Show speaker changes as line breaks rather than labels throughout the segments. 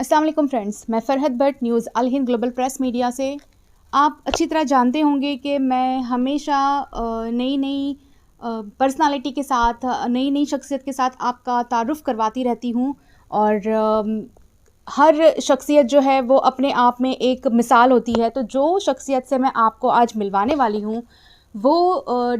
अस्सलाम वालेकुम फ्रेंड्स, मैं फ़रहत भट्ट न्यूज़ अल हिंद ग्लोबल प्रेस मीडिया से। आप अच्छी तरह जानते होंगे कि मैं हमेशा नई नई पर्सनालिटी के साथ, नई नई शख्सियत के साथ आपका तारुफ़ करवाती रहती हूँ। और हर शख्सियत जो है वो अपने आप में एक मिसाल होती है। तो जो शख्सियत से मैं आपको आज मिलवाने वाली हूँ वो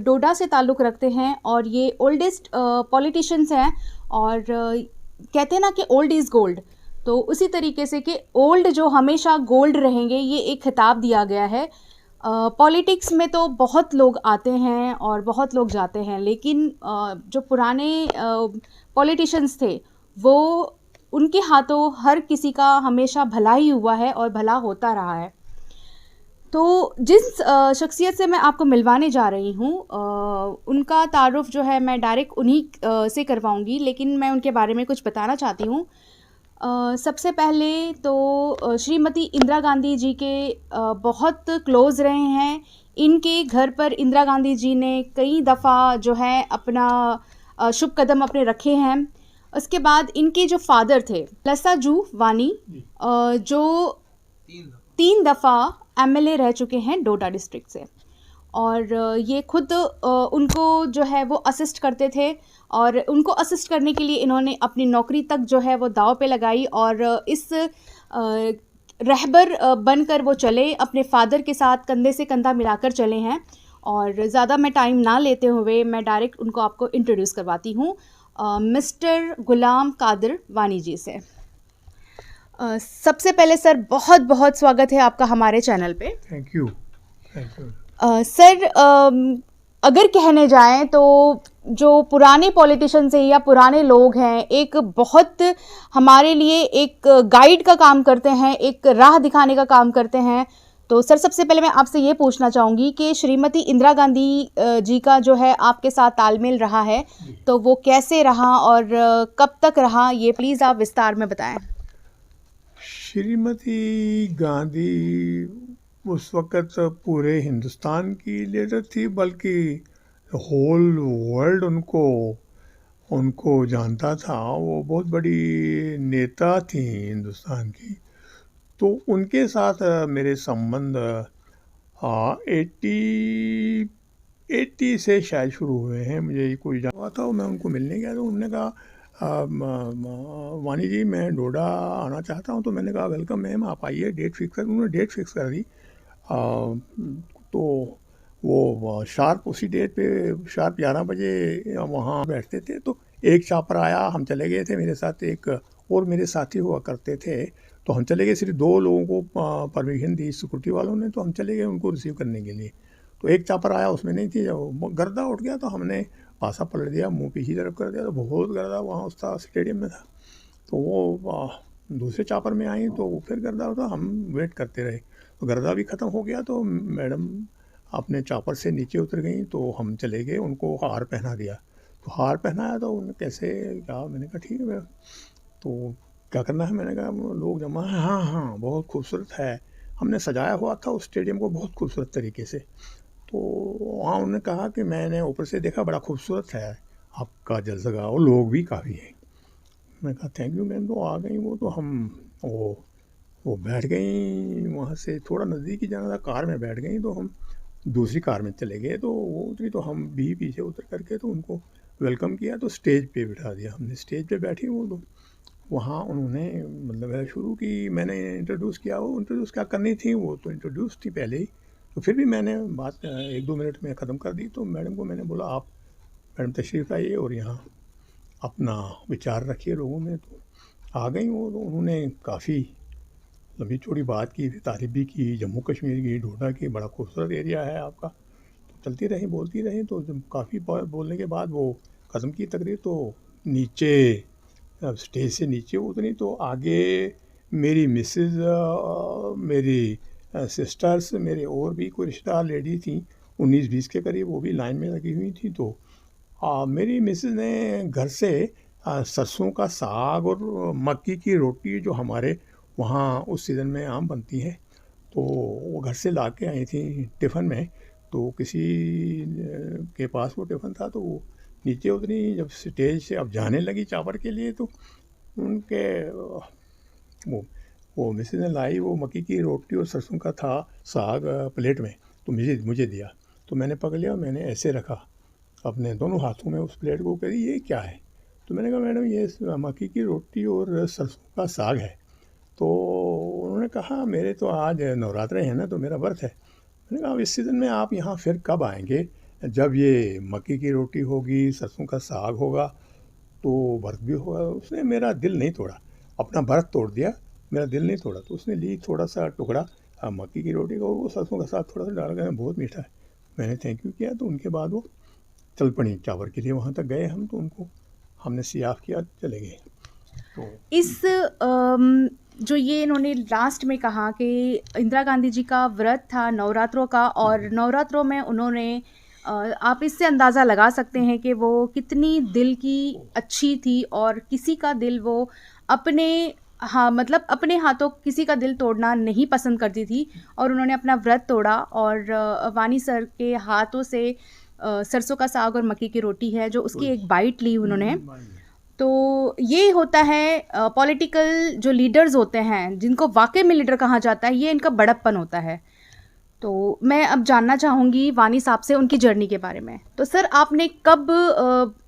डोडा से ताल्लुक़ रखते हैं और ये ओल्डेस्ट पॉलिटिशियंस हैं। और कहते हैं ना कि ओल्ड इज़ गोल्ड। तो उसी तरीके से कि ओल्ड जो हमेशा गोल्ड रहेंगे, ये एक खिताब दिया गया है। पॉलिटिक्स में तो बहुत लोग आते हैं और बहुत लोग जाते हैं, लेकिन जो पुराने पॉलिटिशियंस थे वो, उनके हाथों हर किसी का हमेशा भला ही हुआ है और भला होता रहा है। तो जिस शख्सियत से मैं आपको मिलवाने जा रही हूँ, उनका तारुफ़ जो है मैं डायरेक्ट उन्हीं से करवाऊँगी, लेकिन मैं उनके बारे में कुछ बताना चाहती हूँ। सबसे पहले तो श्रीमती इंदिरा गांधी जी के बहुत क्लोज़ रहे हैं। इनके घर पर इंदिरा गांधी जी ने कई दफ़ा जो है अपना शुभ कदम अपने रखे हैं। उसके बाद इनके जो फादर थे लसाजू वानी, जो 3 दफ़ा एमएलए रह चुके हैं डोडा डिस्ट्रिक्ट से। और ये खुद उनको जो है वो असिस्ट करते थे, और उनको असिस्ट करने के लिए इन्होंने अपनी नौकरी तक जो है वो दांव पे लगाई। और इस रहबर बनकर वो चले, अपने फादर के साथ कंधे से कंधा मिलाकर चले हैं। और ज़्यादा मैं टाइम ना लेते हुए मैं डायरेक्ट उनको आपको इंट्रोड्यूस करवाती हूँ मिस्टर गुलाम कादिर वानी जी से। सबसे पहले सर, बहुत बहुत स्वागत है आपका हमारे चैनल पे।
Thank you. Thank you.
Sir, अगर कहने जाएं तो जो पुराने पॉलिटिशियंस हैं या पुराने लोग हैं, एक बहुत हमारे लिए एक गाइड का काम करते हैं, एक राह दिखाने का काम करते हैं। तो सर, सबसे पहले मैं आपसे ये पूछना चाहूँगी कि श्रीमती इंदिरा गांधी जी का जो है आपके साथ तालमेल रहा है, तो वो कैसे रहा और कब तक रहा, ये प्लीज़ आप विस्तार में बताएं।
श्रीमती गांधी उस वक़्त पूरे हिंदुस्तान की लीडर थी, बल्कि होल वर्ल्ड उनको उनको जानता था। वो बहुत बड़ी नेता थी हिंदुस्तान की। तो उनके साथ मेरे संबंध 80 से शायद शुरू हुए हैं। मुझे कोई जाना हुआ था, मैं उनको मिलने गया तो उन्होंने कहा वानी जी, मैं डोडा आना चाहता हूँ। तो मैंने कहा वेलकम मैम, आप आइए, डेट फिक्स कर। उन्होंने डेट फिक्स कर दी। तो वो शार्प उसी डेट पे शार्प 11 बजे वहाँ बैठते थे। तो एक चापर आया, हम चले गए थे, मेरे साथ एक और मेरे साथी हुआ करते थे। तो हम चले गए, सिर्फ 2 लोगों को परमिशन दी सिक्योरिटी वालों ने, तो हम चले गए उनको रिसीव करने के लिए। तो एक चापर आया, उसमें नहीं थी, जब गर्दा उठ गया तो हमने पासा पलट दिया, मुंह पीछे तरफ कर दिया। तो बहुत गर्दा वहाँ उस स्टेडियम में था। तो वो दूसरे चापर में आई तो फिर गर्दा उठा, हम वेट करते रहे। तो गर्दा भी ख़त्म हो गया तो मैडम अपने चापर से नीचे उतर गई। तो हम चले गए, उनको हार पहना दिया। तो हार पहनाया तो उन्हें कैसे कहा, मैंने कहा ठीक है। तो क्या करना है, मैंने कहा लोग जमा है। हाँ हाँ, बहुत खूबसूरत है, हमने सजाया हुआ था उस स्टेडियम को बहुत खूबसूरत तरीके से। तो वहाँ उन्होंने कहा कि मैंने ऊपर से देखा, बड़ा खूबसूरत है आपका जलसगा, और लोग भी काफ़ी हैं। मैं कहा थैंक यू मैम। तो आ गई वो, तो हम वो बैठ गई। वहाँ से थोड़ा नज़दीक ही जाना था, कार में बैठ गई। तो हम दूसरी कार में चले गए। तो वो उतरी तो हम भी पीछे उतर करके तो उनको वेलकम किया, तो स्टेज पे बिठा दिया हमने। स्टेज पे बैठी वो, तो वहाँ उन्होंने मतलब है शुरू की, मैंने इंट्रोड्यूस किया। वो इंट्रोड्यूस क्या करनी थी, वो तो इंट्रोड्यूस थी पहले ही। तो फिर भी मैंने बात 1-2 मिनट में ख़त्म कर दी। तो मैडम को मैंने बोला, आप मैडम तशरीफ़ लाइए और यहाँ अपना विचार रखिए लोगों में। तो आ गई वो, तो उन्होंने काफ़ी लंबी चौड़ी बात की, तारीफ़ भी की जम्मू कश्मीर की, डोडा की, बड़ा खूबसूरत एरिया है आपका। तो चलती रही, बोलती रही। तो जब काफ़ी बोलने के बाद वो ख़त्म की तकरीर, तो नीचे स्टेज से नीचे उतरी। तो आगे मेरी मिसेज़, मेरी सिस्टर्स, मेरे और भी कोई रिश्तेदार लेडी थी 19-20 के करीब, वो भी लाइन में लगी हुई थी। तो मेरी मिसेज़ ने घर से सरसों का साग और मक्की की रोटी, जो हमारे वहाँ उस सीज़न में आम बनती है, तो वो घर से ला के आई थी टिफ़िन में। तो किसी के पास वो टिफ़िन था, तो वो नीचे उतरी। जब स्टेज से अब जाने लगी चापर के लिए, तो उनके वो वो मिसेज ने लाई, वो मक्की की रोटी और सरसों का था साग प्लेट में, तो मुझे मुझे दिया। तो मैंने पकड़ लिया, मैंने ऐसे रखा अपने दोनों हाथों में उस प्लेट को, कही ये क्या है? तो मैंने कहा मैडम ये मक्की की रोटी और सरसों का साग है। तो उन्होंने कहा मेरे तो आज नवरात्रे हैं ना, तो मेरा व्रत है। मैंने कहा अब इस सीज़न में आप यहाँ फिर कब आएंगे, जब ये मक्की की रोटी होगी, सरसों का साग होगा, तो व्रत भी होगा। उसने मेरा दिल नहीं तोड़ा, अपना व्रत तोड़ दिया, मेरा दिल नहीं तोड़ा। तो उसने ली थोड़ा सा टुकड़ा मक्की की रोटी का, और वो सरसों का साग थोड़ा सा डाल कर, बहुत मीठा है। मैंने थैंक यू किया, तो उनके बाद वो चल पड़ी चावर के लिए। वहाँ तक गए हम, तो उनको हमने सियाफ किया, चले गए। तो
इस जो ये इन्होंने लास्ट में कहा कि इंदिरा गांधी जी का व्रत था नवरात्रों का, और नवरात्रों में उन्होंने आप इससे अंदाज़ा लगा सकते हैं कि वो कितनी दिल की अच्छी थी, और किसी का दिल वो अपने, हाँ मतलब अपने हाथों किसी का दिल तोड़ना नहीं पसंद करती थी, और उन्होंने अपना व्रत तोड़ा। और वानी सर के हाथों से सरसों का साग और मक्की की रोटी है जो उसकी एक बाइट ली उन्होंने। तो ये होता है पॉलिटिकल जो लीडर्स होते हैं, जिनको वाकई में लीडर कहा जाता है, ये इनका बड़प्पन होता है। तो मैं अब जानना चाहूँगी वानी साहब से उनकी जर्नी के बारे में। तो सर आपने कब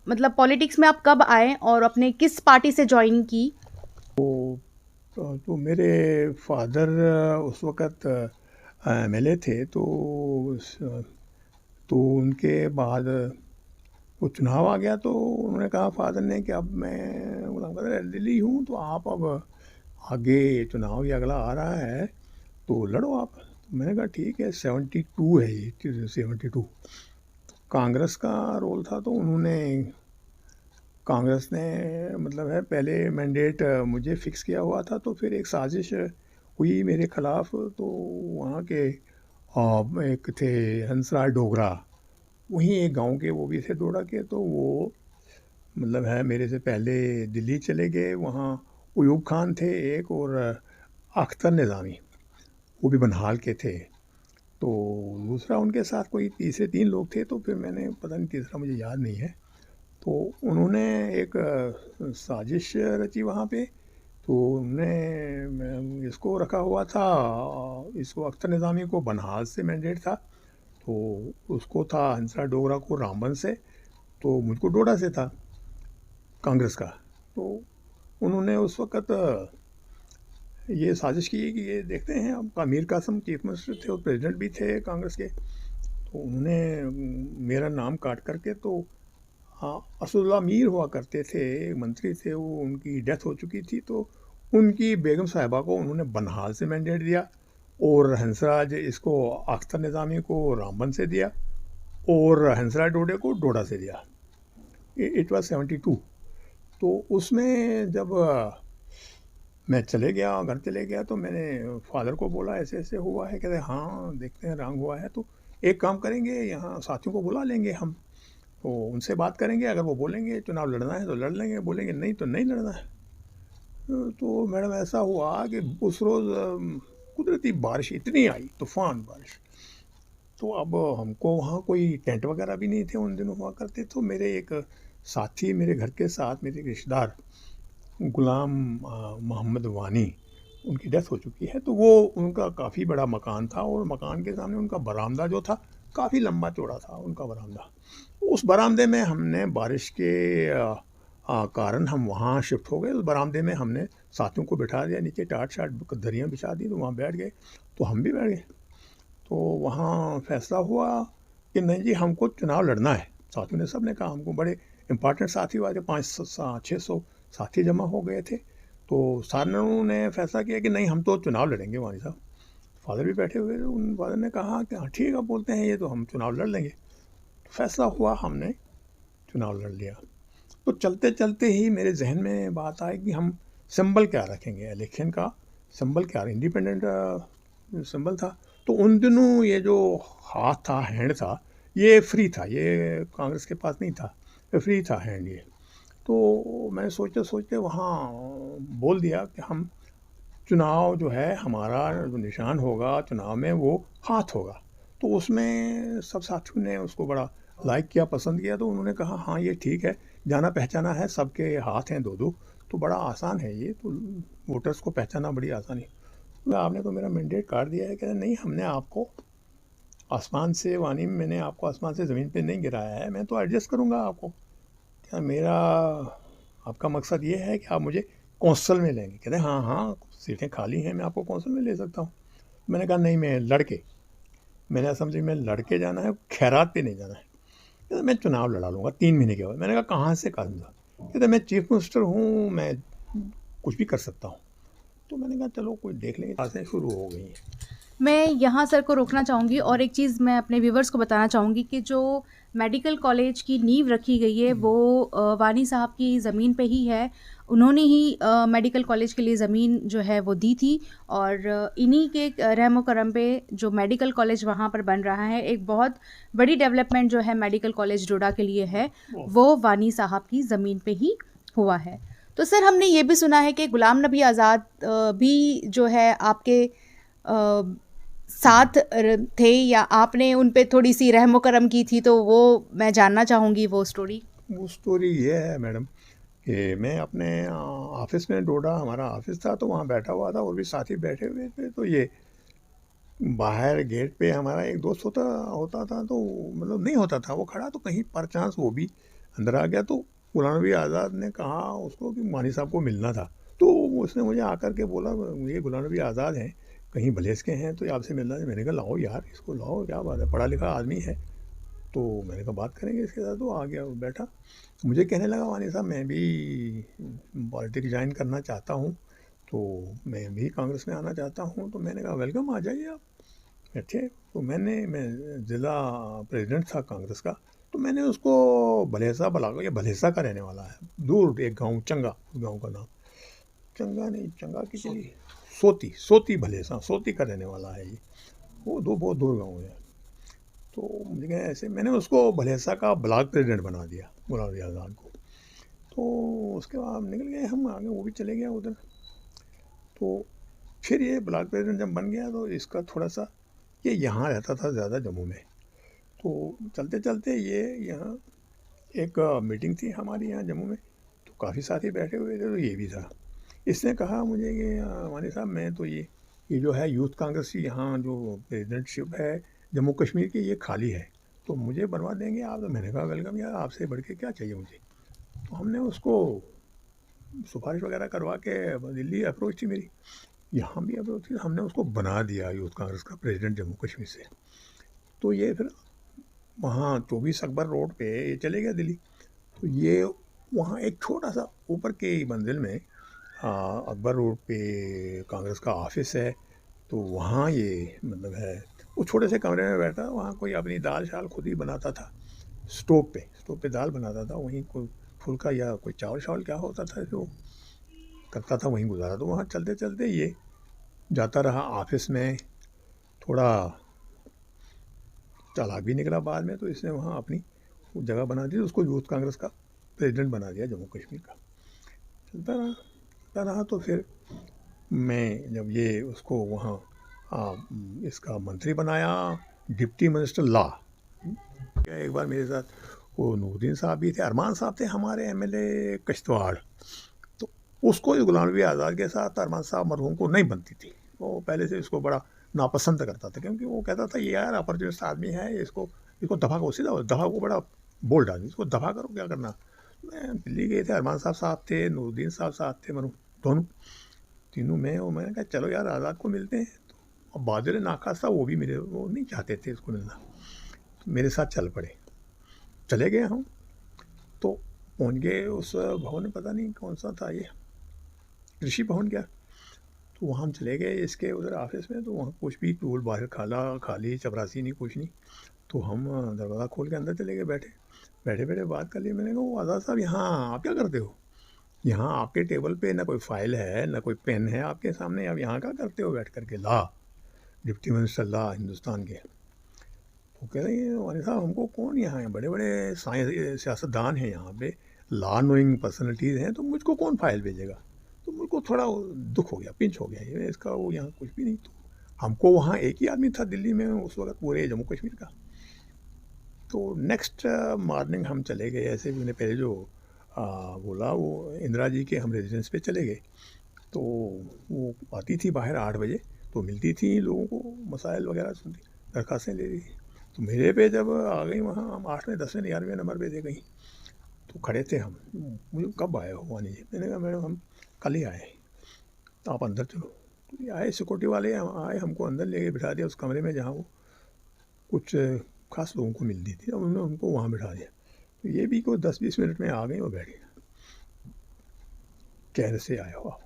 मतलब पॉलिटिक्स में आप कब आए और अपने किस पार्टी से ज्वाइन की?
तो मेरे फादर उस वक़्त एमएलए थे, तो उनके बाद वो चुनाव आ गया। तो उन्होंने कहा फादर ने कि अब मैं गुलाम कदर दिल्ली हूँ, तो आप अब आगे चुनाव ये अगला आ रहा है, तो लड़ो आप। तो मैंने कहा ठीक है। 72 है ये, 72 कांग्रेस का रोल था। तो उन्होंने, कांग्रेस ने मतलब है पहले मैंडेट मुझे फिक्स किया हुआ था, तो फिर एक साजिश हुई मेरे ख़िलाफ़। तो वहाँ के एक थे हंसराज डोगरा, वहीं एक गांव के वो भी थे डोडा के। तो वो मतलब है मेरे से पहले दिल्ली चले गए। वहाँ अयूब खान थे एक, और अख्तर निज़ामी, वो भी बनहाल के थे। तो दूसरा उनके साथ कोई तीसरे 3 लोग थे। तो फिर मैंने, पता नहीं तीसरा मुझे याद नहीं है। तो उन्होंने एक साजिश रची वहाँ पे। तो उन्होंने इसको रखा हुआ था, इसको अख्तर निज़ामी को बनहाल से मैंडेट था, तो उसको था हंसराज डोगरा को रामबन से, तो मुझको डोडा से था कांग्रेस का। तो उन्होंने उस वक़्त ये साजिश की कि ये देखते हैं, अब मीर कासिम चीफ मिनिस्टर थे और प्रेसिडेंट भी थे कांग्रेस के। तो उन्होंने मेरा नाम काट करके, तो हाँ, असदुल्ला मीर हुआ करते थे, एक मंत्री थे, वो उनकी डेथ हो चुकी थी। तो उनकी बेगम साहिबा को उन्होंने बनहाल से मैंडेट दिया, और हंसराज इसको अख्तर निज़ामी को रामबन से दिया, और हंसराज डोडे को डोडा से दिया। It was 72। तो उसमें जब मैं चले गया, घर चले गया, तो मैंने फादर को बोला ऐसे ऐसे हुआ है। कहते हाँ देखते हैं, रंग हुआ है तो एक काम करेंगे, यहाँ साथियों को बुला लेंगे हम, तो उनसे बात करेंगे, अगर वो बोलेंगे चुनाव लड़ना है तो लड़ लेंगे, बोलेंगे नहीं तो नहीं लड़ना है। तो मैडम ऐसा हुआ कि उस रोज़ कुदरती बारिश इतनी आई, तूफ़ान बारिश। तो अब हमको वहाँ कोई टेंट वगैरह भी नहीं थे उन दिनों हुआ करते। तो मेरे एक साथी, मेरे घर के साथ मेरे एक रिश्तेदार गुलाम मोहम्मद वानी, उनकी डेथ हो चुकी है। तो वो, उनका काफ़ी बड़ा मकान था, और मकान के सामने उनका बरामदा जो था काफ़ी लंबा चौड़ा था उनका बरामदा। उस बरामदे में हमने बारिश के कारण हम वहाँ शिफ्ट हो गए। उस बरामदे में हमने साथियों को बिठा दिया, नीचे टाट शाट दरियाँ बिछा दी, तो वहाँ बैठ गए। तो हम भी बैठ गए। तो वहाँ फैसला हुआ कि नहीं जी, हमको चुनाव लड़ना है। साथियों ने, सब ने कहा, हमको बड़े इंपॉर्टेंट साथी हुआ थे, 500-600 साथी जमा हो गए थे। तो सारों ने फैसला किया कि नहीं, हम तो चुनाव लड़ेंगे। वानी साहब, फादर भी बैठे हुए थे, उन फादर ने कहा कि हाँ ठीक है, बोलते हैं ये, तो हम चुनाव लड़ लेंगे। तो फैसला हुआ, हमने चुनाव लड़ लिया। तो चलते चलते ही मेरे जहन में बात आई कि हम सिंबल क्या रखेंगे, इलेक्शन का सिंबल क्या, इंडिपेंडेंट सिंबल था। तो उन दिनों ये जो हाथ था, हैंड था, ये फ्री था, ये कांग्रेस के पास नहीं था, ये फ्री था हैंड ये। तो मैं सोचते सोचते वहाँ बोल दिया कि हम चुनाव जो है, हमारा जो निशान होगा चुनाव में, वो हाथ होगा। तो उसमें सब साथियों ने उसको बड़ा लाइक किया, पसंद किया। तो उन्होंने कहा हाँ ये ठीक है, जाना पहचाना है, सबके हाथ हैं 2-2, तो बड़ा आसान है ये, तो वोटर्स को पहचानना बड़ी आसानी है। तो आपने तो मेरा मैंडेट काट दिया है। कहते नहीं, हमने आपको आसमान से वानी में मैंने आपको आसमान से ज़मीन पे नहीं गिराया है, मैं तो एडजस्ट करूँगा आपको। क्या मेरा आपका मकसद ये है कि आप मुझे कौंसल में लेंगे? कहते हाँ हाँ, सीटें खाली हैं, मैं आपको कौंसल में ले सकता हूँ। मैंने कहा नहीं, मैं लड़के, मैंने समझी मैं लड़के जाना है, खैरात पे नहीं जाना है। कहते मैं चुनाव लड़ा लूँगा 3 महीने के बाद। मैंने कहा कहाँ से करूँगा? कहते मैं चीफ मिनिस्टर हूँ, मैं कुछ भी कर सकता हूँ। तो मैंने कहा चलो कोई देख लेंगे। बातें शुरू हो गई हैं।
मैं यहाँ सर को रोकना चाहूँगी और एक चीज़ मैं अपने व्यूवर्स को बताना चाहूँगी कि जो मेडिकल कॉलेज की नींव रखी गई है वो वानी साहब की ज़मीन पे ही है। उन्होंने ही मेडिकल कॉलेज के लिए ज़मीन जो है वो दी थी और इन्हीं के रहमो करम पे जो मेडिकल कॉलेज वहाँ पर बन रहा है, एक बहुत बड़ी डेवलपमेंट जो है मेडिकल कॉलेज डोडा के लिए है, वो वानी साहब की ज़मीन पे ही हुआ है। तो सर हमने ये भी सुना है कि गुलाम नबी आज़ाद भी जो है आपके साथ थे या आपने उन पे थोड़ी सी रहमो करम की थी, तो वो मैं जानना चाहूँगी वो स्टोरी।
वो स्टोरी ये है मैडम कि मैं अपने ऑफिस में, डोडा हमारा ऑफिस था, तो वहाँ बैठा हुआ था और भी साथी बैठे हुए थे। तो ये बाहर गेट पे हमारा एक दोस्त होता होता था, तो मतलब नहीं होता था, वो खड़ा, तो कहीं पर चांस वो भी अंदर आ गया। तो गुलाम नबी आज़ाद ने कहा उसको कि मानी साहब को मिलना था। तो उसने मुझे आकर के बोला ये गुलाम नबी आज़ाद हैं, कहीं भलेस के हैं, तो ये आपसे मिलना है। मैंने कहा लाओ यार, इसको लाओ, क्या बात है, पढ़ा लिखा आदमी है। तो मैंने कहा बात करेंगे इसके साथ। तो आ गया, वो बैठा, मुझे कहने लगा वानी साहब मैं भी पॉलिटिक्स ज्वाइन करना चाहता हूँ, तो मैं भी कांग्रेस में आना चाहता हूँ। तो मैंने कहा वेलकम, आ जाइए आप। अच्छे, तो मैं ज़िला प्रेसिडेंट था कांग्रेस का। तो मैंने उसको भलेसा बुला, ये भलेसा का रहने वाला है, दूर एक गांव चंगा, उस गांव का नाम चंगा नहीं, चंगा की चली सोती, सोती भलेसा, सोती का रहने वाला है ये। वो दो बहुत दूर गाँव है। तो मुझे कहा ऐसे, मैंने उसको भलेसा का ब्लॉक प्रेसिडेंट बना दिया गुलाम नबी आज़ाद को। तो उसके बाद निकल गए हम आगे, वो भी चले गया उधर। तो फिर ये ब्लॉक प्रेसिडेंट जब बन गया, तो इसका थोड़ा सा, ये यहाँ रहता था ज़्यादा जम्मू में। तो चलते चलते ये यहाँ एक मीटिंग थी हमारी यहाँ जम्मू में, तो काफ़ी साथी बैठे हुए थे, तो ये भी था। इसने कहा मुझे कि वानी साहब मैं तो ये जो है यूथ कांग्रेस की यहाँ जो प्रेसिडेंटशिप है जम्मू कश्मीर की, ये खाली है, तो मुझे बनवा देंगे आप? तो मैंने कहा वेलकम यार, आपसे बढ़ के क्या चाहिए मुझे। तो हमने उसको सिफारिश वगैरह करवा के, दिल्ली अप्रोच थी मेरी, यहाँ भी अप्रोच थी, हमने उसको बना दिया यूथ कांग्रेस का प्रेसिडेंट जम्मू कश्मीर से। तो ये फिर वहाँ 24 अकबर रोड पे ये चले गया दिल्ली। तो ये वहाँ एक छोटा सा ऊपर के मंजिल में अकबर रोड पे कांग्रेस का ऑफिस है। तो वहाँ ये मतलब है, वो छोटे से कमरे में बैठा, वहाँ कोई अपनी दाल शाल खुद ही बनाता था, स्टोव पे दाल बनाता था, वहीं कोई फुल्का या कोई चावल शावल क्या होता था जो करता था, वहीं गुजारा। तो वहाँ चलते चलते ये जाता रहा ऑफिस में, थोड़ा चालाक भी निकला बाद में, तो इसने वहाँ अपनी जगह बना दी, उसको यूथ कांग्रेस का प्रेसिडेंट बना दिया जम्मू कश्मीर का। चलता रहा तो फिर मैं जब ये उसको वहाँ इसका मंत्री बनाया, डिप्टी मिनिस्टर लॉ। एक बार मेरे साथ वो नूरुद्दीन साहब भी थे, अरमान साहब थे हमारे एमएलए कश्तवाड़। तो उसको गुलाम नबी आज़ाद के साथ अरमान साहब मरहूम को नहीं बनती थी, वो पहले से इसको बड़ा नापसंद करता था, क्योंकि वो कहता था ये यार अपॉर्चुनिस्ट आदमी है, इसको दफ़ा करो, सीधा दफ़ा को, बड़ा बोल्ड आदमी, इसको दफ़ा करो, क्या करना। मैं दिल्ली गए थे, अरमान साहब थे, नूरुद्दीन साहब थे, मरहूम दोनों, तीनों में। और मैंने कहा चलो यार आज़ाद को मिलते हैं। तो अब बादल नाकास था, वो भी मेरे, वो नहीं चाहते थे इसको मिलना, तो मेरे साथ चल पड़े, चले गए हम। तो पहुंच गए उस भवन में, पता नहीं कौन सा था ये, कृषि भवन क्या। तो वहाँ हम चले गए इसके उधर ऑफिस में, तो वहाँ कुछ भी टूल बाहर खाली चपरासी नहीं, कुछ नहीं। तो हम दरवाज़ा खोल के अंदर चले गए, बैठे बैठे बात कर ली। मैंने कहा वो आज़ाद साहब यहाँ आप क्या करते हो? यहाँ आपके टेबल पे ना कोई फाइल है, ना कोई पेन है आपके सामने, आप यहाँ क्या करते हो बैठ करके? ला, डिप्टी मिनिस्टर ला हिंदुस्तान के। वो कह रहे हैं वानी साहब हमको कौन, यहाँ है बड़े बड़े सियासतदान हैं यहाँ पे, लॉ नोइंग पर्सनैलिटीज़ हैं, तो मुझको कौन फाइल भेजेगा? तो मुझको थोड़ा दुख हो गया, पिंच हो गया ये इसका, वो यहाँ कुछ भी नहीं। तो हमको वहाँ एक ही आदमी था दिल्ली में उस वक्त पूरे जम्मू कश्मीर का। तो नेक्स्ट मॉर्निंग हम चले गए, ऐसे भी उन्हें पहले जो बोला वो इंदिरा जी के हम रेजिडेंस पे चले गए। तो वो आती थी बाहर 8 बजे, तो मिलती थी लोगों को, मसाइल वगैरह सुनती, दरख्वास्तें ले रही थी। तो मेरे पे जब आ गई वहाँ, हम 8वें 10वें 11वें नंबर पे थे कहीं, तो खड़े थे हम। मुझे कब आए हो वानी जी? मैंने कहा मैडम हम कल ही आए, तो आप अंदर चलो। तो ये आए सिक्योरिटी वाले, आए हमको अंदर ले बिठा दिया उस कमरे में जहाँ वो कुछ खास लोगों को मिलती थी, और उन्होंने हमको वहाँ बिठा दिया। तो ये भी कोई 10-20 मिनट में आ गई और बैठ गई। कहने से आए हो आप?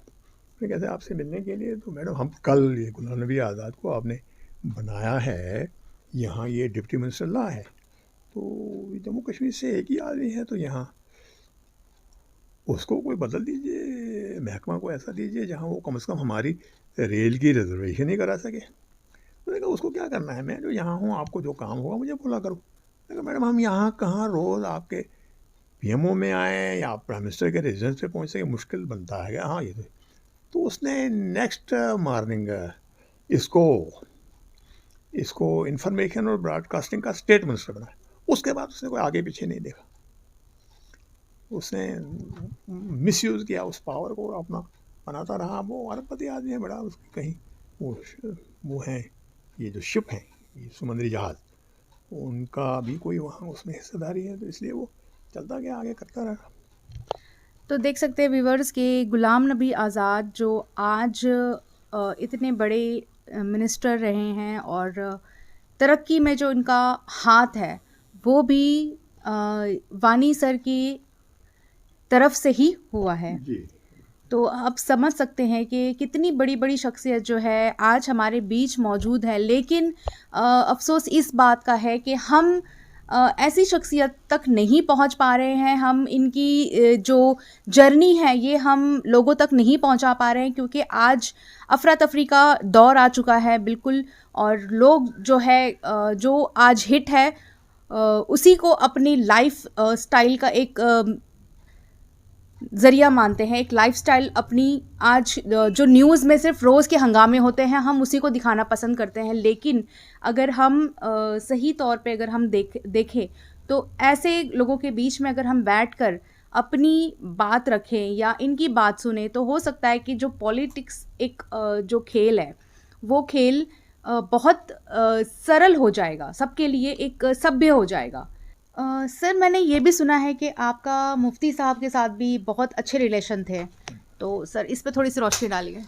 मैं कहते आपसे मिलने के लिए। तो मैडम हम कल ये गुलाम नबी आज़ाद को आपने बनाया है, यहाँ ये डिप्टी मिनिस्टर ला है, तो जम्मू कश्मीर से एक ही आदमी है, तो यहाँ उसको कोई बदल दीजिए, महकमा को ऐसा दीजिए जहाँ वो कम से कम हमारी रेल की रिजर्वेशन ही करा सके। मैंने कहा उसको क्या करना है, मैं जो यहाँ हूँ, आपको जो काम होगा मुझे बोला करो। मैंने कहा मैडम हम यहाँ कहाँ रोज़ आपके पीएमओ में आए या प्राइम मिनिस्टर के रेजिडेंस पे पहुँच सके, मुश्किल बनता है क्या? हाँ ये तो उसने नेक्स्ट मॉर्निंग इसको इसको इंफॉर्मेशन और ब्रॉडकास्टिंग का स्टेट मिनिस्टर बनाया। उसके बाद उसने कोई आगे पीछे नहीं देखा, उसने मिसयूज़ किया उस पावर को, अपना बनाता रहा। वो अरबपति आदमी है बड़ा, उसकी कहीं वो हैं, ये जो शिप हैं, ये समुद्री जहाज़, उनका भी कोई वहाँ उसमें हिस्सेदारी है, तो इसलिए वो चलता गया, आगे करता रहा।
तो देख सकते हैं व्यूवर्स कि गुलाम नबी आज़ाद जो आज इतने बड़े मिनिस्टर रहे हैं, और तरक्की में जो इनका हाथ है वो भी वानी सर की तरफ से ही हुआ है।
जी
तो आप समझ सकते हैं कि कितनी बड़ी बड़ी शख्सियत जो है आज हमारे बीच मौजूद है, लेकिन अफ़सोस इस बात का है कि हम ऐसी शख्सियत तक नहीं पहुंच पा रहे हैं। हम इनकी जो जर्नी है ये हम लोगों तक नहीं पहुंचा पा रहे हैं, क्योंकि आज अफरा तफरी का दौर आ चुका है बिल्कुल। और लोग जो है जो आज हिट है उसी को अपनी लाइफ स्टाइल का एक ज़रिया मानते हैं, एक लाइफस्टाइल अपनी। आज जो न्यूज़ में सिर्फ रोज़ के हंगामे होते हैं हम उसी को दिखाना पसंद करते हैं, लेकिन अगर हम सही तौर पे अगर हम देखें तो ऐसे लोगों के बीच में अगर हम बैठकर अपनी बात रखें या इनकी बात सुने, तो हो सकता है कि जो पॉलिटिक्स एक जो खेल है वो खेल बहुत सरल हो जाएगा, सबके लिए एक सभ्य हो जाएगा। सर मैंने ये भी सुना है कि आपका मुफ्ती साहब के साथ भी बहुत अच्छे रिलेशन थे, तो सर इस पे थोड़ी सी रोशनी डालिए।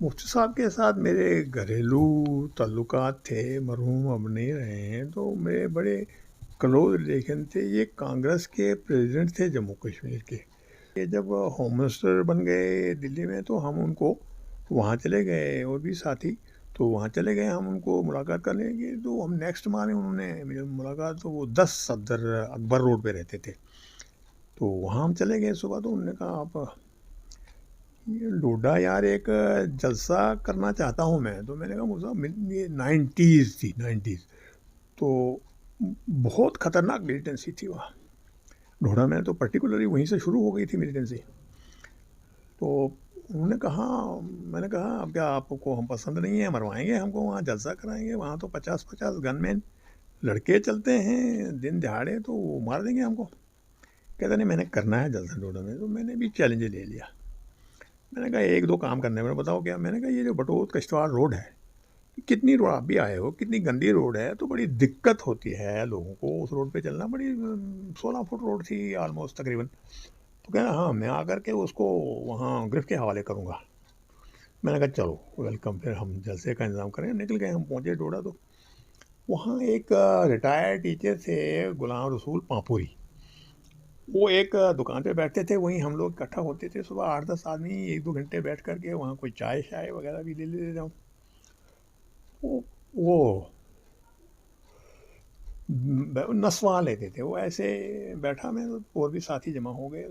मुफ्ती साहब के साथ मेरे घरेलू ताल्लुकात थे, मरहूम अब नहीं रहे हैं, तो मेरे बड़े क्लोज रिलेशन थे। ये कांग्रेस के प्रेसिडेंट थे जम्मू कश्मीर के। ये जब होम मिनिस्टर बन गए दिल्ली में, तो हम उनको वहाँ चले गए, और भी साथी, तो वहाँ चले गए हम उनको मुलाकात करने की। तो हम नेक्स्ट मॉर्निंग उन्होंने मेरी मुलाकात, तो वो 10 सफदर अकबर रोड पे रहते थे, तो वहाँ हम चले गए सुबह। तो उन्होंने कहा आप ये डोडा यार एक जलसा करना चाहता हूँ मैं। तो मैंने कहा मुझे ये 90s थी, 90s, तो बहुत ख़तरनाक मिलिटेंसी थी वहाँ ढोडा में, तो पर्टिकुलरली वहीं से शुरू हो गई थी मिलिटेंसी। तो उन्होंने कहा, मैंने कहा अब क्या आपको हम पसंद नहीं है, मरवाएंगे हमको, वहाँ जलसा कराएंगे, वहाँ तो 50-50 गनमैन लड़के चलते हैं दिन दिहाड़े, तो वो मार देंगे हमको। कहता नहीं मैंने करना है जलसा डोडा में। तो मैंने भी चैलेंज ले लिया। मैंने कहा एक दो काम करने में, बताओ क्या? मैंने कहा ये जो बटोत कश्तवाड़ रोड है, कितनी रोड आप भी आए हो, कितनी गंदी रोड है, तो बड़ी दिक्कत होती है लोगों को उस रोड पे चलना। बड़ी 16 फुट रोड थी आलमोस्ट तकरीबन। तो कह रहा हाँ मैं आकर के उसको वहाँ गिरफ्त के हवाले करूँगा। मैंने कहा चलो वेलकम, फिर हम जलसे का इंतज़ाम करें। निकल गए, हम पहुँचे डोडा। तो वहाँ एक रिटायर्ड टीचर थे गुलाम रसूल पापुरी, वो एक दुकान पे बैठते थे, वहीं हम लोग इकट्ठा होते थे सुबह 8-10 आदमी, 1-2 घंटे बैठ कर के वहाँ कोई चाय शाय वगैरह भी ले लेते थे। वो नस्वा लेते थे, वो ऐसे बैठा में, तो और भी साथी जमा हो गए,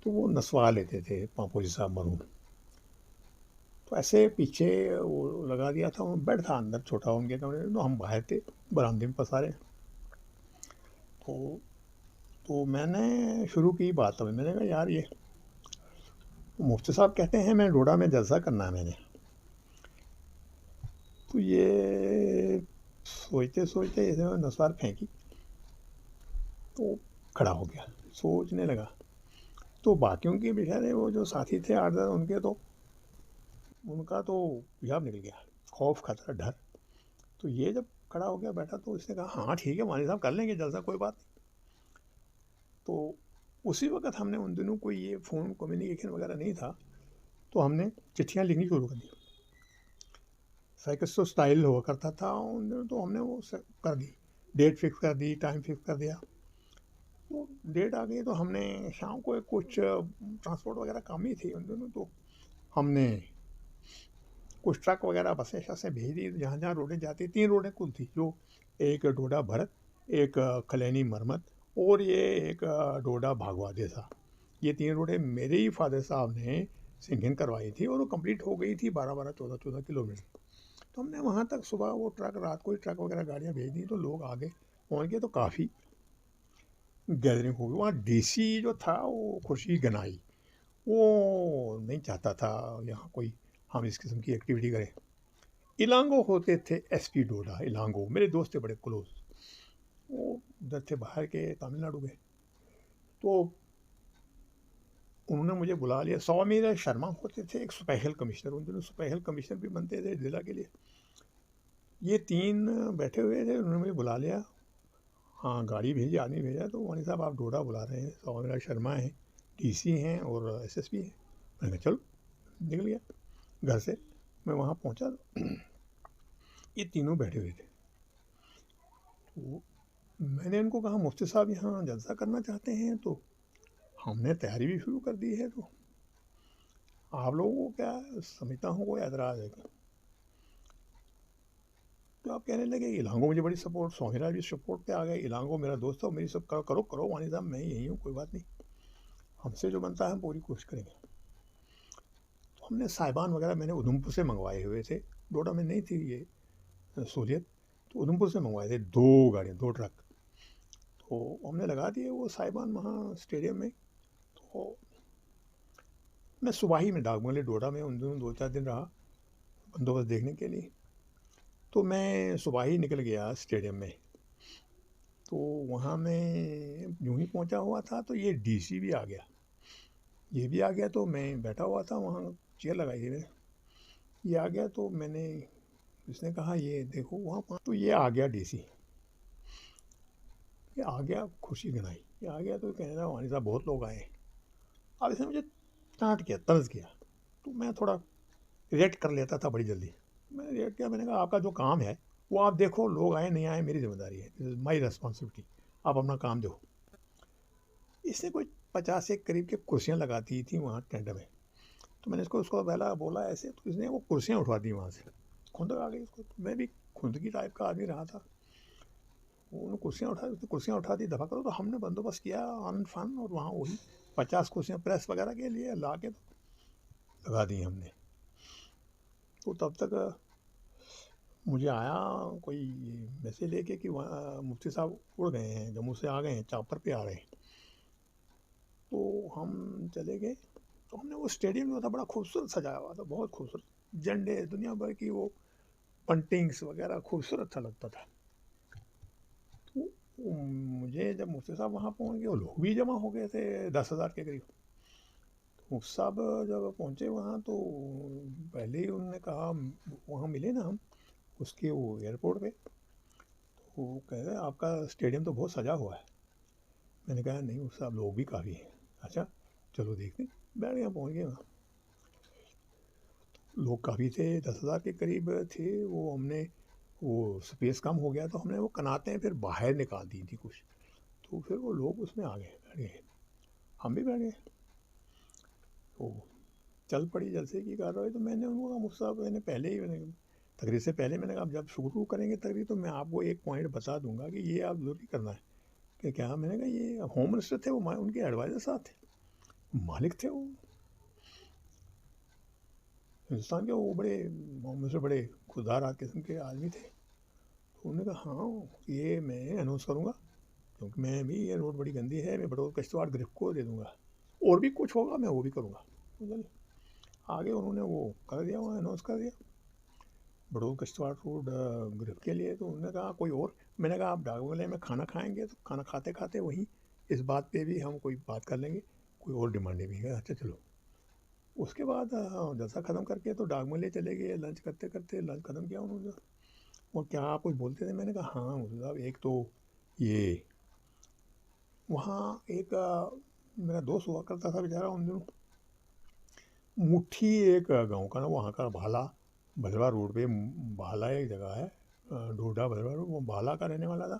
तो वो नस्वा लेते थे पापोजी साहब मरहूम। तो ऐसे पीछे वो लगा दिया था, बेड था अंदर छोटा उनके कमरे में, तो हम बाहर थे बरामदे में पसारे। तो मैंने शुरू की बात, तब मैंने कहा यार ये मुफ्ती साहब कहते हैं मैं डोडा में जलसा करना है मैंने। तो ये सोचते सोचते जैसे नस्वार फेंकी, तो खड़ा हो गया, सोचने लगा। तो बाकियों के बेचारे वो जो साथी थे 8-10 उनका तो पेशाब निकल गया, खौफ, खतरा, डर। तो ये जब खड़ा हो गया बैठा तो उसने कहा हाँ ठीक है वानी साहब कर लेंगे जलसा, कोई बात नहीं। तो उसी वक़्त हमने, उन दिनों कोई ये फ़ोन कम्युनिकेशन वगैरह नहीं था, तो हमने चिट्ठियाँ लिखनी शुरू कर दी। साइकिस्टो स्टाइल हुआ करता था उन दिनों, तो हमने वो कर दी, डेट फिक्स कर दी, टाइम फिक्स कर दिया। तो डेट आ गई तो हमने शाम को कुछ ट्रांसपोर्ट वगैरह कम ही थी उन दिनों, तो हमने कुछ ट्रक वगैरह बसें शसें भेज दी जहाँ जहाँ रोडें जाती, 3 रोडें कुल थी, जो एक डोडा भरत, एक खलैनी मरमत और ये एक डोडा भागवा जैसा। ये 3 रोडें मेरे ही फादर साहब ने सिंगिंग करवाई थी और वो कंप्लीट हो गई थी 12-12, 14-14 किलोमीटर। तो हमने वहाँ तक सुबह वो ट्रक, रात को ही ट्रक वगैरह गाड़ियाँ भेज दी, तो लोग आगे पहुँच गए, तो काफ़ी गैदरिंग हो गई। वहाँ डीसी जो था वो खुर्शीद गनाई, वो नहीं चाहता था यहाँ कोई हम इस किस्म की एक्टिविटी करें। इलांगो होते थे एसपी डोडा, इलांगो मेरे दोस्त थे बड़े क्लोज, वो उधर थे बाहर के, तमिलनाडु के। तो उन्होंने मुझे बुला लिया। सौमीर शर्मा होते थे एक स्पेशल कमिश्नर, उन दिनों स्पेशल कमिश्नर भी बनते थे जिला के लिए। ये 3 बैठे हुए थे, उन्होंने मुझे बुला लिया। हाँ गाड़ी भेजी, आदमी भेजा, तो वानी साहब आप डोडा बुला रहे हैं, सौमीर शर्मा हैं, डीसी हैं और एसएसपी हैं। मैंने कहा चलो, निकल गया घर से। मैं वहाँ पहुँचा तो ये तीनों बैठे हुए थे। तो मैंने उनको कहा मुफ्ती साहब यहाँ जलसा करना चाहते हैं, तो हमने तैयारी भी शुरू कर दी है, तो आप लोगों को क्या समझता हूँ कोई एतराज़ है क्या? तो आप कहने लगे इलांगो मुझे बड़ी सपोर्ट, सोहिरा भी सपोर्ट पे आ गए, इलांगो मेरा दोस्त है, मेरी सब करो करो करो वानी साहब, मैं यही हूँ, कोई बात नहीं, हमसे जो बनता है हम पूरी कोशिश करेंगे। तो हमने साहिबान वगैरह मैंने उधमपुर से मंगवाए हुए थे, डोडा में नहीं थी ये सहूलियत, तो उधमपुर से मंगवाए थे 2 गाड़ियाँ, 2 ट्रक। तो हमने लगा दिए वो साहिबान वहाँ स्टेडियम में। तो मैं सुबह ही में डाकबंगले डोडा में उन दिनों 2-4 दिन रहा बंदोबस्त देखने के लिए। तो मैं सुबह ही निकल गया स्टेडियम में। तो वहाँ मैं यूँ ही पहुँचा हुआ था तो ये डीसी भी आ गया, ये भी आ गया, तो मैं बैठा हुआ था वहाँ, चेयर लगाई थी मैंने। ये आ गया तो मैंने, इसने कहा ये देखो वहाँ, तो ये आ गया डीसी, ये आ गया खुर्शीद गनाई, ये आ गया तो कहने लगा वानी साहब बहुत लोग आए हैं। अब इसने मुझे डांट किया, तंज किया, तो मैं थोड़ा रिएक्ट कर लेता था बड़ी जल्दी। मैंने रिएक्ट किया, मैंने कहा आपका जो काम है वो आप देखो, लोग आए नहीं आए मेरी जिम्मेदारी है, दिस इज़ माई रिस्पॉन्सिबिलिटी, आप अपना काम देखो। इसने कोई 50 के करीब के कुर्सियाँ लगा दी थी वहाँ टेंट में, तो मैंने उसको पहला बोला ऐसे, तो इसने वो कुर्सियाँ उठवा दी वहाँ से, खुंदक आ गई उसको। तो मैं भी खुंदकी टाइप का आदमी रहा था, उन्होंने कुर्सियाँ उठा, उसने कुर्सियाँ उठा दी, दफ़ा करो। तो हमने बंदोबस्त किया आन फान, और वहाँ वही 50 कुर्सियाँ प्रेस वगैरह के लिए ला के तो लगा दी हमने। तो तब तक मुझे आया कोई मैसेज लेके कि मुफ्ती साहब उड़ गए हैं, जम्मू से आ गए हैं, चापर पे आ रहे हैं। तो हम चले गए, तो हमने वो स्टेडियम जो था बड़ा खूबसूरत सजाया हुआ था, बहुत खूबसूरत, झंडे दुनिया भर की वो पंटिंग्स वगैरह, खूबसूरत सा लगता था। तो मुझे जब मुफ्ती साहब वहाँ पहुँच गए, वो लोग भी जमा हो गए थे 10,000 के करीब। तो मुफ्ती साहब जब पहुँचे वहाँ, तो पहले ही उन्होंने कहा, वहाँ मिले ना हम उसके वो एयरपोर्ट पे, तो वो कह रहे आपका स्टेडियम तो बहुत सजा हुआ है। मैंने कहा नहीं मुफ्ती साहब लोग भी काफ़ी हैं। अच्छा चलो देखते, बैठ गया, पहुँच गए वहाँ, लोग काफ़ी थे, 10,000 के करीब थे। वो हमने, वो स्पेस कम हो गया तो हमने वो कनातें फिर बाहर निकाल दी थी कुछ, तो फिर वो लोग उसमें आ गए, बैठ गए, हम भी बैठ गए। तो चल पड़ी जलसे की कार्रवाई। तो मैंने उनको कहा मुफ्ती साहब, मैंने पहले ही, मैंने तकरीर से पहले मैंने कहा जब शुरू करेंगे तकरीर तो मैं आपको एक पॉइंट बता दूंगा कि ये आप ज़रूरी करना है। कि क्या? मैंने कहा ये होम मिनिस्टर थे, वो उनके एडवाइज़र साहब थे, मालिक थे वो हिंदुस्तान के, वो बड़े मोहम्मद से बड़े खुददार किस्म के आदमी थे। तो उन्होंने कहा हाँ ये मैं अनाउंस करूँगा, क्योंकि मैं भी, ये रोड बड़ी गंदी है, मैं बड़ौद किश्तवाड़ गिरफ्त को दे दूँगा, और भी कुछ होगा मैं वो भी करूँगा। तो चलिए आगे उन्होंने वो कर दिया, वहाँ अनाउंस कर दिया बड़ौद किश्तवाड़ रोड गिरफ्त के लिए। तो उन्होंने कहा कोई और, मैंने कहा आप डाकबंगले में खाना खाएँगे तो खाना खाते खाते वहीं इस बात पे भी हम कोई बात कर लेंगे। कोई और डिमांड नहीं भी है। अच्छा चलो, उसके बाद जलसा ख़त्म करके तो डाकमले चले गए। लंच करते करते लंच ख़त्म किया उन्होंने। और क्या आप कुछ बोलते थे? मैंने कहा हाँ मुझे साहब, एक तो ये वहाँ एक मेरा दोस्त हुआ करता था बेचारा उन दिनों। मुट्ठी एक गांव का ना, वहाँ का भाला, भदरवा रोड पे भाला एक जगह है, डोडा भदरवा रोड, वो भाला का रहने वाला था।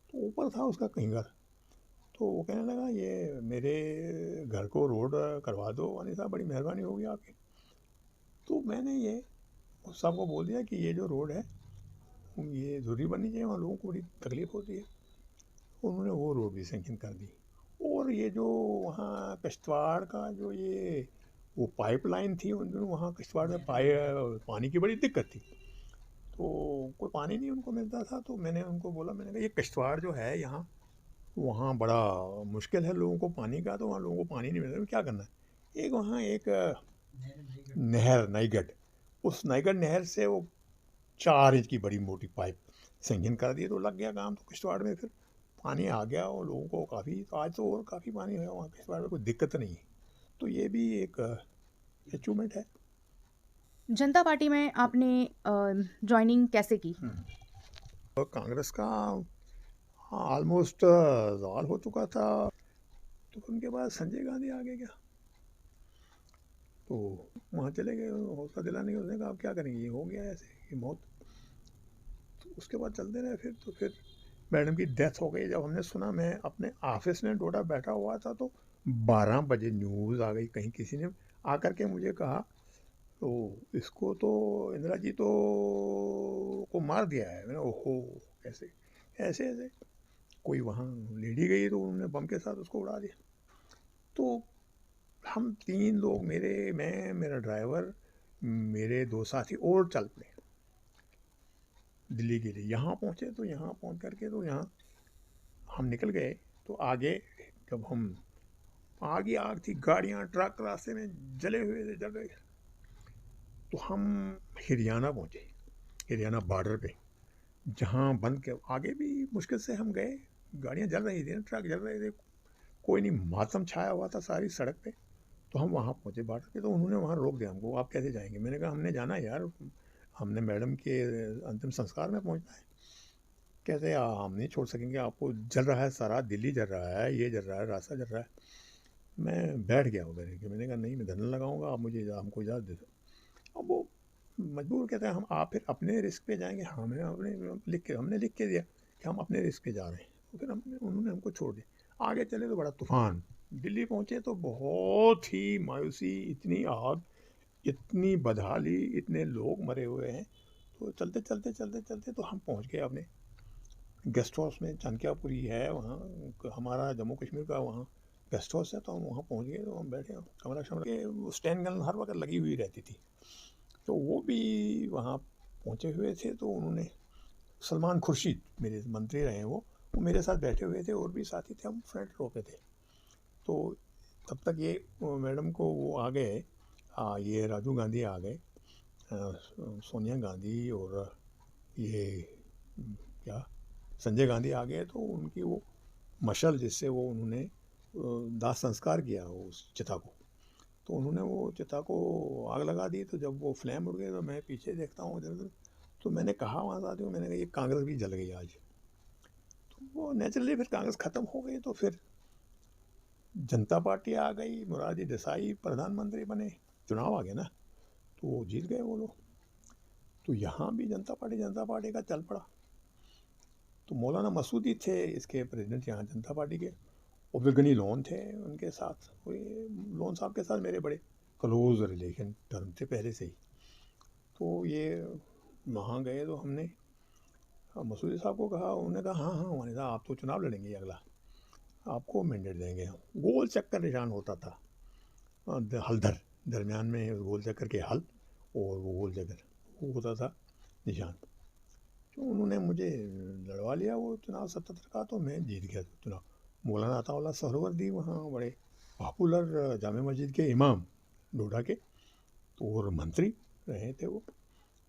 तो ऊपर था उसका कहीं घर। तो वो कहने लगा ये मेरे घर को रोड करवा दो वानी साहब, बड़ी मेहरबानी होगी आपकी। तो मैंने ये उस साहब को बोल दिया कि ये जो रोड है ये ज़रूरी बननी चाहिए, वहाँ लोगों को बड़ी तकलीफ़ होती है। उन्होंने वो रोड भी सैंक्शन कर दी। और ये जो वहाँ किश्तवाड़ का जो ये वो पाइपलाइन थी उन दिनों, वहाँ किश्तवाड़ में पानी की बड़ी दिक्कत थी। तो कोई पानी नहीं उनको मिलता था। तो मैंने उनको बोला, मैंने कहा ये किश्तवाड़ जो है यहाँ, वहाँ बड़ा मुश्किल है लोगों को पानी का, तो वहाँ लोगों को पानी नहीं मिल रहा, क्या करना है? एक वहाँ एक नहर नाईगढ़, उस नाईगढ़ नहर से वो 4 इंच की बड़ी मोटी पाइप सैंक्शन कर दी, तो लग गया काम। तो किश्तवाड़ में फिर पानी आ गया और लोगों को काफ़ी, तो आज तो और काफ़ी पानी है वहाँ किश्तवाड़ में, कोई दिक्कत नहीं है। तो ये भी एक अचीवमेंट है।
जनता पार्टी में आपने जॉइनिंग कैसे की?
और कांग्रेस का ऑलमोस्ट ज़वाल हो चुका था। तो उनके बाद संजय गांधी आ गए क्या, तो वहाँ चले गए हौसला दिलाने के। उसने कहा आप क्या करेंगे, ये हो गया ऐसे, ये मौत। तो उसके बाद चलते रहे। फिर तो फिर मैडम की डेथ हो गई। जब हमने सुना, मैं अपने ऑफिस में डोडा बैठा हुआ था, तो 12 बजे न्यूज़ आ गई, कहीं किसी ने आकर के मुझे कहा तो इसको तो इंदिरा जी तो को मार दिया है। मैंने ओहो, कैसे ऐसे ऐसे? कोई वहाँ लेडी गई तो उन्होंने बम के साथ उसको उड़ा दिया। तो हम 3 लोग, मैं, मेरा ड्राइवर, मेरे 2 साथी और चल पड़े दिल्ली के लिए। यहाँ पहुँचे तो यहाँ पहुँच करके तो यहाँ हम निकल गए। तो आगे जब हम, आगे आग थी, गाड़ियाँ ट्रक रास्ते में जले हुए थे, जल रहे। तो हम हरियाणा पहुँचे, हरियाणा बॉर्डर पे, जहाँ बंद के आगे भी मुश्किल से हम गए। गाड़ियाँ जल रही थी, ट्रक जल रहे थे, कोई नहीं, मातम छाया हुआ था सारी सड़क पे। तो हम वहाँ पहुँचे बॉर्डर पे। तो उन्होंने वहाँ रोक दिया हमको, आप कैसे जाएंगे? मैंने कहा हमने जाना है यार, हमने मैडम के अंतिम संस्कार में पहुँचना है। कहते हम नहीं छोड़ सकेंगे आपको, जल रहा है सारा दिल्ली, जल रहा है, ये जल रहा है, रास्ता जल रहा है। मैं बैठ गया उधर के, मैंने कहा नहीं, मैं धरना लगाऊंगा, आप मुझे हमको इजाज़त दे दो। अब वो मजबूर कहते हैं हम, आप फिर अपने रिस्क पे जाएंगे। हमें हमने लिख के दिया कि हम अपने रिस्क पे जा रहे हैं। तो फिर उन्होंने हमको छोड़ दिया। आगे चले तो बड़ा तूफान। दिल्ली पहुँचे तो बहुत ही मायूसी, इतनी आग, इतनी बदहाली, इतने लोग मरे हुए हैं। तो चलते चलते चलते चलते तो हम पहुँच गए अपने गेस्ट हाउस में। चाणक्यपुरी है वहाँ, हमारा जम्मू कश्मीर का वहाँ गेस्ट हाउस है। तो हम वहाँ पहुँच गए। तो हम बैठे, कमरा शमरा के, स्टैंड गन हर वक्त लगी हुई रहती थी। तो वो भी वहाँ पहुँचे हुए थे। तो उन्होंने, सलमान खुर्शीद मेरे मंत्री रहे हैं, वो मेरे साथ बैठे हुए थे, और भी साथी थे, हम फ्रंट रो पे थे। तो तब तक ये मैडम को वो आ गए, ये राजीव गांधी आ गए, सोनिया गांधी, और ये क्या, संजय गांधी आ गए। तो उनकी वो मशाल जिससे वो उन्होंने दाह संस्कार किया उस चिता को, तो उन्होंने वो चिता को आग लगा दी। तो जब वो फ्लेम उड़ गए तो मैं पीछे देखता हूँ इधर उधर। तो मैंने कहा वहाँ साथियों, मैंने कहा ये कांग्रेस भी जल गई आज। तो वो नेचुरली फिर कांग्रेस ख़त्म हो गई। तो फिर जनता पार्टी आ गई, मोरारजी देसाई प्रधानमंत्री बने, चुनाव आ गया ना, तो वो जीत गए वो लोग। तो यहाँ भी जनता पार्टी का चल पड़ा। तो मौलाना मसूदी थे इसके प्रेसिडेंट यहाँ जनता पार्टी के, और विगनी लोन थे उनके साथ। लोन साहब के साथ मेरे बड़े क्लोज रिलेशन टर्म थे पहले से ही। तो ये वहाँ गए तो हमने मसूदी साहब को कहा, उन्होंने कहा हाँ हाँ वानी साहब, आप तो चुनाव लड़ेंगे अगला, आपको मैंडेट देंगे हम। गोल चक्कर निशान होता था, हलधर दरमियान में गोल चक्कर के हल, और वो गोल चक्कर वो होता था निशान। तो उन्होंने मुझे लड़वा लिया वो चुनाव 77 का। तो मैं जीत गया चुनाव। मौलाना अताउल्लाह सहरवर्दी वहाँ बड़े पॉपुलर जामे मस्जिद के इमाम डोडा के, तो और मंत्री रहे थे वो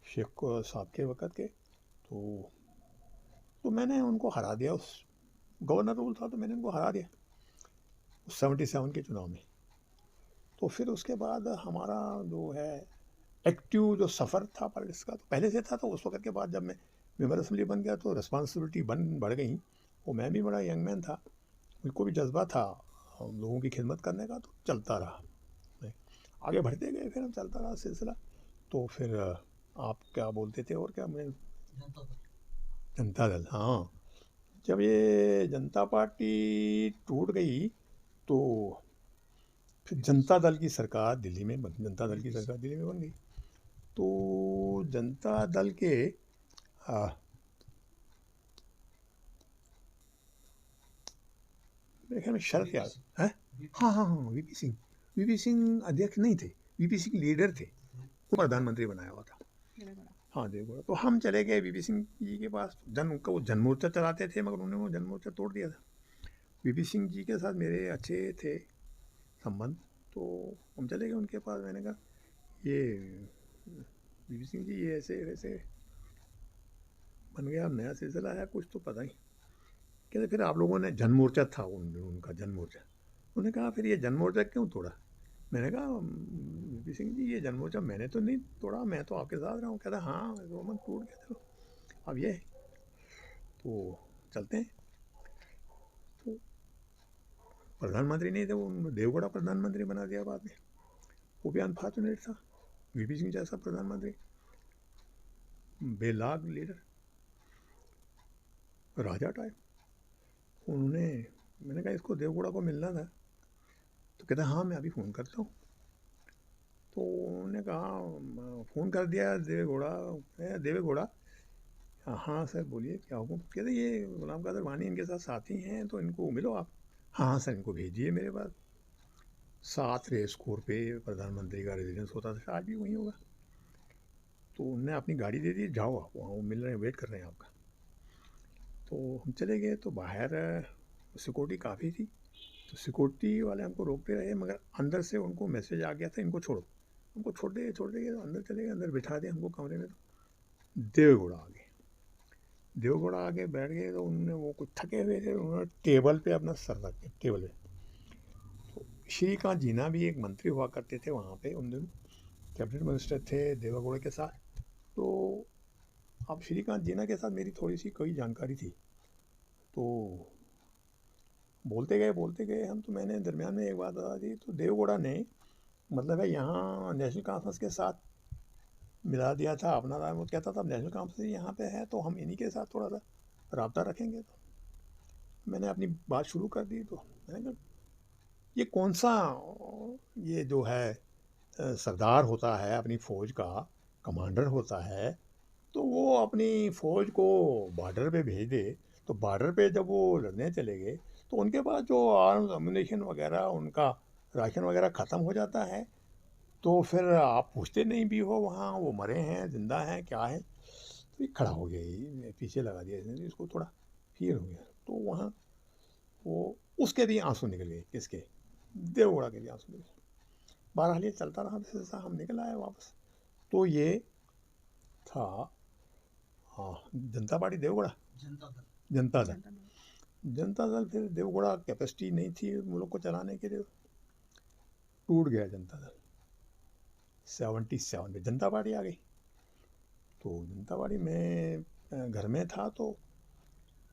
शेख साहब के वक़्त के। तो मैंने उनको हरा दिया। उस गवर्नर रूल था तो मैंने उनको हरा दिया उस 77 के चुनाव में। तो फिर उसके बाद हमारा जो है एक्टिव जो सफ़र था पॉलिटिक्स का तो पहले से था, तो उस वक्त के बाद जब मैं मेंबर असेंबली बन गया तो रिस्पॉन्सिबिलिटी बढ़ गई। और मैं भी बड़ा यंग मैन था, मुझको भी जज्बा था लोगों की खिदमत करने का, तो चलता रहा। नहीं, आगे बढ़ते गए, फिर हम चलता रहा सिलसिला। तो फिर आप क्या बोलते थे और क्या, मैं जनता दल, हाँ। जब ये जनता पार्टी टूट गई तो फिर जनता दल की सरकार दिल्ली में बन जनता दल की सरकार दिल्ली में बन गई। तो जनता दल के आ, मेरे ख्याल में शरद यादव है। हाँ हाँ हाँ, वीपी सिंह अध्यक्ष नहीं थे, वीपी सिंह लीडर थे, वो प्रधानमंत्री बनाया हुआ था। हाँ देवगौड़ा। तो हम चले गए वीपी सिंह जी के पास, उनका वो जनमोर्चा चलाते थे, मगर उन्होंने वो जनमोर्चा तोड़ दिया था। वीपी सिंह जी के साथ मेरे अच्छे थे संबंध, तो हम चले गए उनके पास। मैंने कहा ये वीपी सिंह जी ये ऐसे वैसे बन गया, नया सिलसिला है कुछ तो पता ही। कहते फिर आप लोगों ने जनमोर्चा था उनका जनमोर्चा, उन्होंने कहा फिर ये जनमोर्चा क्यों तोड़ा। मैंने कहा वीपी सिंह जी ये जनमोर्चा मैंने तो नहीं तोड़ा, मैं तो आपके साथ रहा हूँ। कहता हाँ रोमन टूट गया, चलो अब ये तो चलते हैं। तो प्रधानमंत्री नहीं थे वो, देवगौड़ा प्रधानमंत्री बना दिया बाद में, वो भी अनफॉर्चुनेट था। वीपी सिंह जैसा प्रधानमंत्री, बेलाग लीडर, राजा टाइप। उन्होंने, मैंने कहा इसको देवगौड़ा को मिलना था, तो कहता हाँ मैं अभी फ़ोन करता हूँ। तो उन्होंने कहा फ़ोन कर दिया देवेगौड़ा। हाँ सर बोलिए क्या हुक्म। कहते ये गुलाम कादर वानी इनके साथ साथी हैं, तो इनको मिलो आप। हाँ हाँ सर इनको भेजिए मेरे पास। 7 रेस कोर पे प्रधानमंत्री का रेजिडेंस होता था, आज भी वहीं होगा। तो उनने अपनी गाड़ी दे दी, जाओ आप वहाँ, वो मिल रहे हैं, वेट कर रहे हैं आपका। तो हम चले गए, तो बाहर सिक्योरिटी काफ़ी थी, तो सिक्योरिटी वाले हमको रोकते रहे, मगर अंदर से उनको मैसेज आ गया था इनको छोड़ो। हमको छोड़ देंगे, तो अंदर चले गए, अंदर बिठा दिया हमको कमरे में। तो देवगौड़ा आगे बैठ गए, तो उन्होंने वो कुछ थके हुए थे, उन्होंने टेबल पे अपना सर रख के, टेबल पे। तो श्रीकांत जीना भी एक मंत्री हुआ करते थे वहाँ पे उन दिनों, कैबिनेट मिनिस्टर थे देवगौड़ा के साथ। तो अब श्रीकांत जीना के साथ मेरी थोड़ी सी कोई जानकारी थी, तो बोलते गए हम। तो मैंने दरमियान में एक बात बता दी, तो देवगौड़ा ने मतलब है यहाँ नेशनल कॉन्फ्रेंस के साथ मिला दिया था अपना राय। वो कहता था नेशनल कॉन्फ्रेंस यहाँ पे है तो हम इन्हीं के साथ थोड़ा सा रब्ता रखेंगे। तो मैंने अपनी बात शुरू कर दी। तो मैंने कहा ये कौन सा ये जो है सरदार होता है अपनी फ़ौज का, कमांडर होता है, तो वो अपनी फ़ौज को बॉर्डर पे भेज दे, तो बॉर्डर पे जब वो लड़ने चले गए तो उनके पास जो आर्म्स अम्यूनिशन वगैरह, उनका राशन वगैरह ख़त्म हो जाता है, तो फिर आप पूछते नहीं भी हो वहाँ वो मरे हैं ज़िंदा हैं क्या है। तो ये खड़ा हो गया, ये पीछे लगा दिया इसने, तो इसको थोड़ा फील हो गया। तो वहाँ वो उसके भी आंसू निकल गए, किसके, देवगौड़ा के भी आंसू निकल गए। बहरहाल ये चलता रहा, जैसा हम निकल आए वापस। तो ये था, हाँ, जनता पार्टी देवगौड़ा, जनता दल। जनता दल फिर देवगौड़ा कैपेसिटी नहीं थी मुल्क को चलाने के लिए, टूट गया जनता दल। 77 में जनता पार्टी आ गई। तो जनता पार्टी में घर में था, तो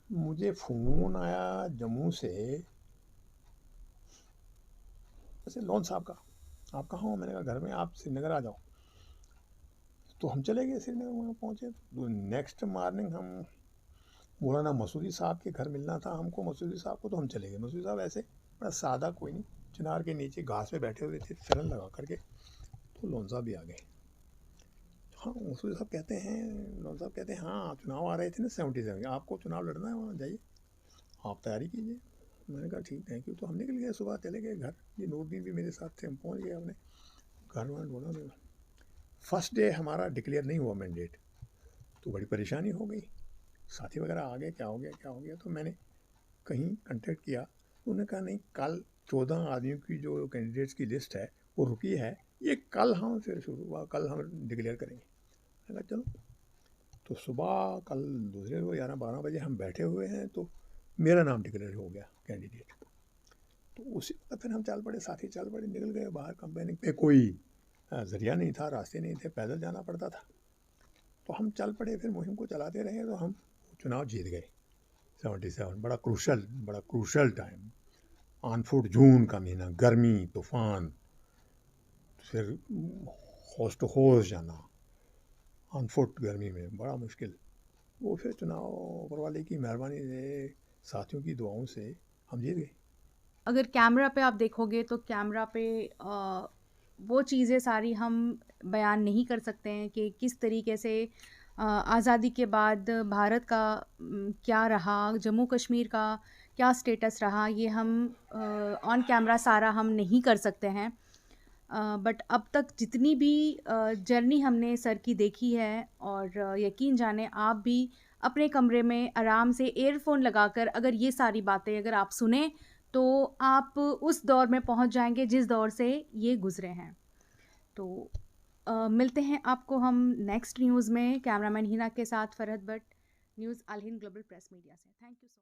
मुझे फ़ोन आया जम्मू से, जैसे लोन साहब का, आप कहाँ हो। मैंने कहा घर में, आप श्रीनगर आ जाओ। तो हम चले गए श्रीनगर, वहाँ पहुँचे। तो नेक्स्ट मॉर्निंग हम, मौलाना मसूदी साहब के घर मिलना था हमको, मसूदी साहब को। तो हम चले गए। मसूदी साहब ऐसे बड़ा सादा, कोई नहीं, चिनार के नीचे घास पे बैठे हुए थे चरण लगा करके। तो लोन साहब भी आ गए। हाँ, मसूदी साहब कहते हैं, लोन साहब कहते हैं हाँ चुनाव आ रहे थे ना 77, आपको चुनाव लड़ना है, वहाँ जाइए, आप तैयारी कीजिए। मैंने कहा ठीक, थैंक यू। तो हम निकल गए, सुबह चले गए घर। ये नूरदीन भी मेरे साथ थे, हम पहुँच गए अपने घर में। ढूंढा में फर्स्ट डे हमारा डिक्लेयर नहीं हुआ मैंडेट, तो बड़ी परेशानी हो गई। साथी वगैरह आ गए, क्या हो गया क्या हो गया। तो मैंने कहीं कांटेक्ट किया, तो उन्होंने कहा नहीं, कल 14 आदमियों की जो कैंडिडेट्स की लिस्ट है वो रुकी है, ये कल हम फिर शुरू हुआ, कल हम डिक्लेयर करेंगे। मैंने कहा चलो। तो सुबह कल दूसरे को 11-12 बजे हम बैठे हुए हैं, तो मेरा नाम डिक्लेयर हो गया कैंडिडेट। तो उसी वक्त फिर हम चल पड़े, साथी चल पड़े, निकल गए बाहर। कंपेनिंग पे कोई ज़रिया नहीं था, रास्ते नहीं थे, पैदल जाना पड़ता था। तो हम चल पड़े, फिर मुहिम को चलाते रहे, तो हम चुनाव जीत गए 77। बड़ा क्रूशल टाइम, ऑन फुट, जून का महीना, गर्मी, तूफान, फिर होश टू होश जाना ऑन फुट गर्मी में, बड़ा मुश्किल। वो फिर चुनाव ऊपर वाले की मेहरबानी से, साथियों की दुआओं से हम जीत गए।
अगर कैमरा पे आप देखोगे तो कैमरा पे वो चीज़ें सारी हम बयान नहीं कर सकते हैं कि किस तरीके से आज़ादी के बाद भारत का क्या रहा, जम्मू कश्मीर का क्या स्टेटस रहा, ये हम ऑन कैमरा सारा हम नहीं कर सकते हैं। बट अब तक जितनी भी जर्नी हमने सर की देखी है, और यकीन जाने आप भी अपने कमरे में आराम से ईयरफोन लगाकर अगर ये सारी बातें अगर आप सुने, तो आप उस दौर में पहुंच जाएंगे जिस दौर से ये गुजरे हैं। तो मिलते हैं आपको हम नेक्स्ट न्यूज़ में, कैमरामैन हिना के साथ फरहत भट्ट, न्यूज़ अल हिंद ग्लोबल प्रेस मीडिया से। Thank you so much.